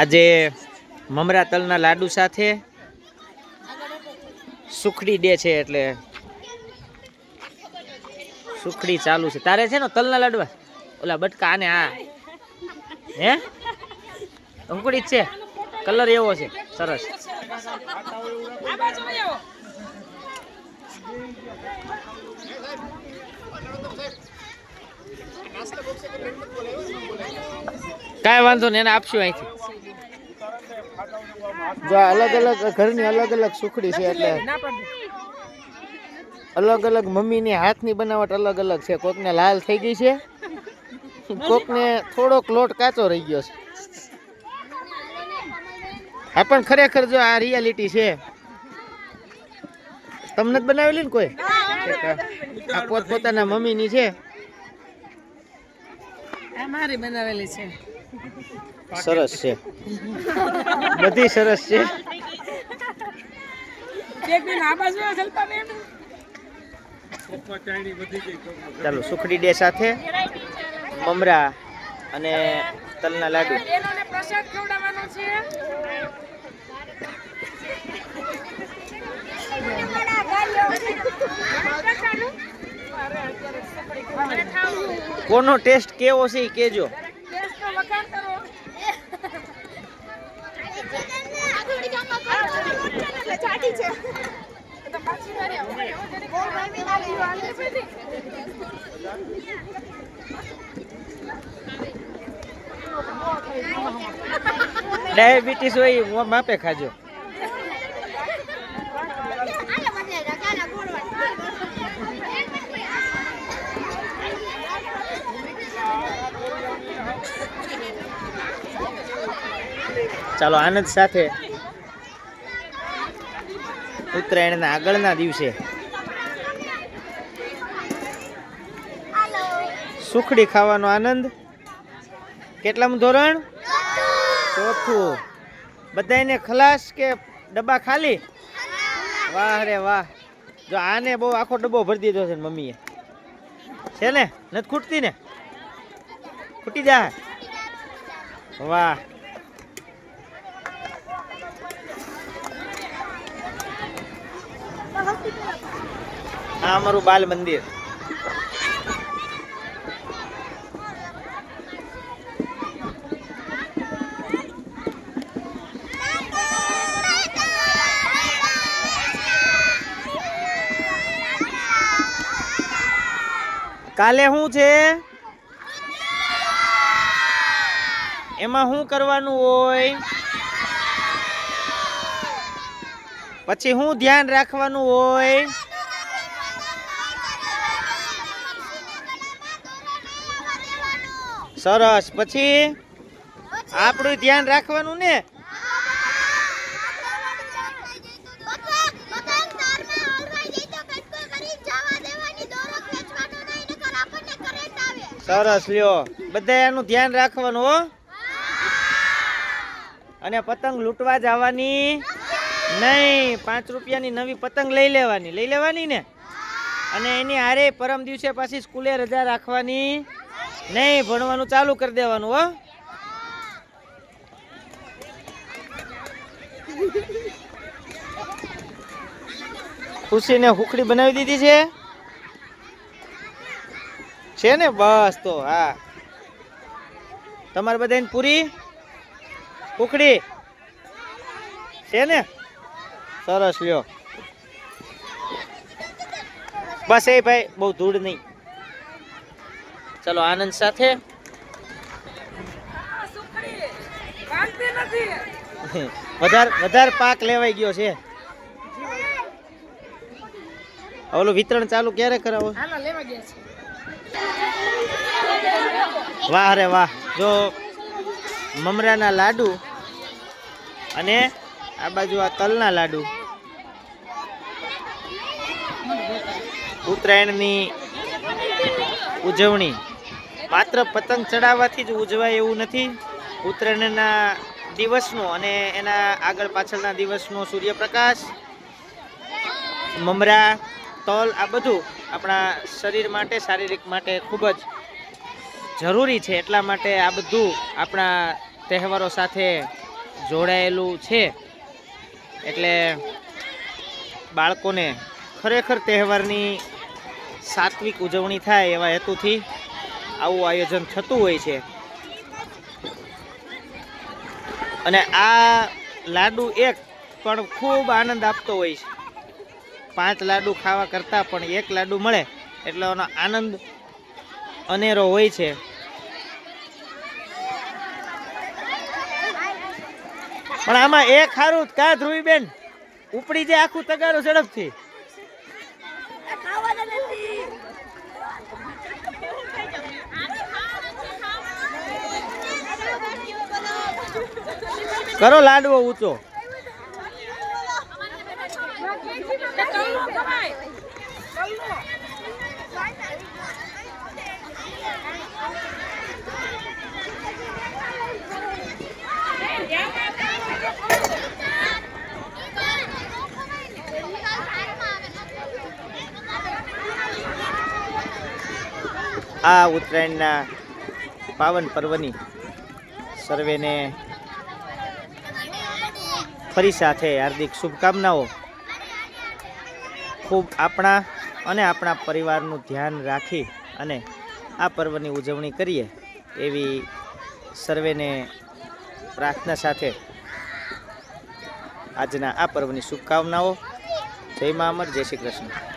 આજે મમરા તલના લાડુ સાથે સુખડી ડે છે, એટલે સુખડી ચાલુ છે. તારે છે ને તલના લાડવા ઓલા બટકા આને આ હે અંકુડી છે, કલર એવો છે સરસ. કાંઈ વાંધો ને એને આપશું અહીંથી. જો અલગ અલગ ઘરની અલગ અલગ સુખડી છે, એટલે અલગ અલગ મમ્મીની હાથની બનાવટ અલગ અલગ છે. કોકને લાલ થઈ ગઈ છે, કોકને થોડોક લોટ કાચો રહી ગયો છે. હા પણ ખરેખર જો આ રિયાલિટી છે. તમને જ બનાવેલી ને કોઈ? આ પોતપોતાના મમ્મીની છે. મારી બનાવેલી છે. સરસ છે, બધી સરસ છે. ચાલો સુખડી ડે સાથે મમરા અને તલના લાડુ. પ્રસાદ ખવડાવવાનો છે. કોનો ટેસ્ટ કેવો છે એ કેજો. ડાયાબિટીસ હોય માપે ખાજો. ચાલો આનંદ સાથે ઉત્તરાયણના આગળના દિવસે સુખડી ખાવાનો આનંદ. કેટલામું ધોરણ? ચોથું. બધાને ખલાસ કે ડબ્બા ખાલી? વાહ રે વાહ. જો આને બહુ આખો ડબ્બો ભરી દીધો છે મમ્મીએ, છે ને? નથી ખૂટતી ને? ખૂટી જાય. વાહ. આ અમારું બાલ મંદિર. કાલે શું છે એમાં શું કરવાનું હોય, પછી શું ધ્યાન રાખવાનું હોય? સરસ. પછી આપણું ધ્યાન રાખવાનું ને. સરસ લ્યો, બધા એનું ધ્યાન રાખવાનું હો. અને પતંગ લૂંટવા જવાની નહીં. 5 રૂપિયાની નવી પતંગ લઈ લેવાની ને. અને એની હારે પરમ દિવસે પાછી સ્કૂલે રજા રાખવાની નહીં. ભણવાનું ચાલુ કરી દેવાનું હો. ખુશીને સુખડી બનાવી દીધી છે ને? બસ તો હા, તમારે બધાને પૂરી સુખડી છે ને? સરસ લ્યો. બસ એ ભાઈ બહુ ધૂળ નહીં. ચલો આનંદ સાથે વધારે પાક લેવાઈ ગયો છે. ઓલું વિતરણ ચાલુ ક્યારે કરાવો? વાહ રે વાહ. જો મમરાના લાડુ અને આ બાજુ આ તલના લાડુ. ઉત્તરાયણની ઉજવણી માત્ર પતંગ ચડાવવાથી જ ઉજવાય એવું નથી. ઉત્તરાયણના દિવસનો અને એના આગળ પાછળના દિવસનો સૂર્યપ્રકાશ, મમરા, તલ, આ બધું આપણા શરીર માટે, શારીરિક માટે ખૂબ જ જરૂરી છે. એટલા માટે આ બધું આપણા તહેવારો સાથે જોડાયેલું છે. એટલે બાળકોને ખરેખર તહેવારની સાત્વિક ઉજવણી થાય એવા હેતુથી આવું આયોજન થતું હોય છે. અને આ લાડુ એક પણ ખૂબ આનંદ આપતો હોય છે. 5 લાડુ ખાવા કરતાં પણ 1 લાડુ મળે એટલે એનો આનંદ અનેરો હોય છે. પણ આમાં એક સારું કા ધ્રુવીબેન ઉપડી જાય આખું તગારું ઝડપથી. કરો લાડવો ઊંચો. આ ઉત્તરાયણના પાવન પર્વની સર્વેને ફરી સાથે હાર્દિક શુભકામનાઓ. ખૂબ આપણા અને આપણા પરિવારનું ધ્યાન રાખી અને આ પર્વની ઉજવણી કરીએ એવી સર્વેને પ્રાર્થના સાથે આજના આ પર્વની શુભકામનાઓ. જય મા અમર, જય શ્રી કૃષ્ણ.